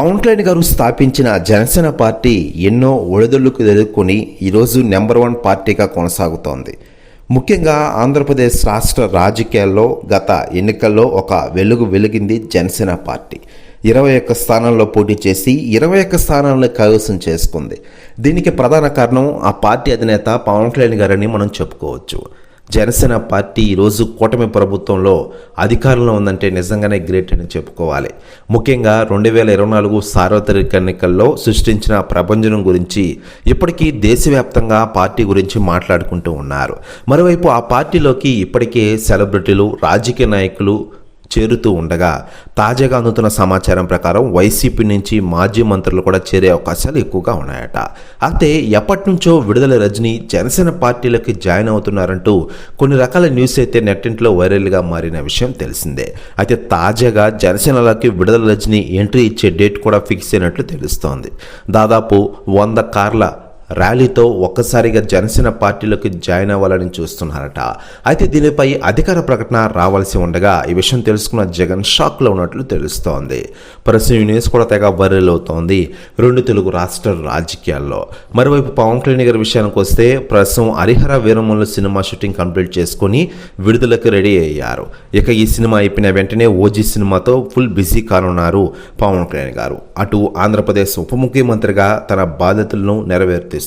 పవన్ కళ్యాణ్ గారు స్థాపించిన జనసేన పార్టీ ఎన్నో ఒడిదుడుకులు ఎదుర్కొని ఈరోజు నెంబర్ 1 పార్టీగా కొనసాగుతోంది. ముఖ్యంగా ఆంధ్రప్రదేశ్ రాష్ట్ర రాజకీయాల్లో గత ఎన్నికల్లో ఒక వెలిగింది జనసేన పార్టీ. 21 స్థానాల్లో పోటీ చేసి 21 స్థానాలను కైవసం చేసుకుంది. దీనికి ప్రధాన కారణం ఆ పార్టీ అధినేత పవన్ కళ్యాణ్ గారని మనం చెప్పుకోవచ్చు. జనసేన పార్టీ ఈరోజు కూటమి ప్రభుత్వంలో అధికారంలో ఉందంటే నిజంగానే గ్రేట్ అని చెప్పుకోవాలి. ముఖ్యంగా 2024 సార్వత్రిక ఎన్నికల్లో సృష్టించిన ప్రభంజనం గురించి ఇప్పటికీ దేశవ్యాప్తంగా పార్టీ గురించి మాట్లాడుకుంటూ ఉన్నారు. మరోవైపు ఆ పార్టీలోకి ఇప్పటికే సెలబ్రిటీలు, రాజకీయ నాయకులు చేరుతూ ఉండగా తాజాగా అందుతున్న సమాచారం ప్రకారం వైసీపీ నుంచి మాజీ మంత్రులు కూడా చేరే అవకాశాలు ఎక్కువగా ఉన్నాయట. అయితే ఎప్పటి నుంచో విడుదల రజనీ జనసేన పార్టీలోకి జాయిన్ అవుతున్నారంటూ కొన్ని రకాల న్యూస్ అయితే నెట్టింట్లో వైరల్గా మారిన విషయం తెలిసిందే. అయితే తాజాగా జనసేనలోకి విడుదల రజనీ ఎంట్రీ ఇచ్చే డేట్ కూడా ఫిక్స్ అయినట్లు తెలుస్తోంది. దాదాపు 100 కార్ల ర్యాలీతో ఒక్కసారిగా జనసేన పార్టీలోకి జాయిన్ అవ్వాలని చూస్తున్నారట. అయితే దీనిపై అధికార ప్రకటన రావాల్సి ఉండగా ఈ విషయం తెలుసుకున్న జగన్ షాక్లో ఉన్నట్లు తెలుస్తోంది. ప్రస్తుతం న్యూస్ కూడా తెగ వైరల్ అవుతోంది 2 తెలుగు రాష్ట్ర రాజకీయాల్లో. మరోవైపు పవన్ కళ్యాణ్ గారి విషయానికి వస్తే ప్రస్తుతం Harihara Veeramallu cinema shooting complete చేసుకుని విడుదలకు రెడీ అయ్యారు. ఇక ఈ సినిమా అయిపోయిన వెంటనే ఓజీ సినిమాతో ఫుల్ బిజీ కానున్నారు పవన్ కళ్యాణ్ గారు. అటు ఆంధ్రప్రదేశ్ ఉప ముఖ్యమంత్రిగా తన బాధ్యతలను నెరవేర్తిస్తున్నారు.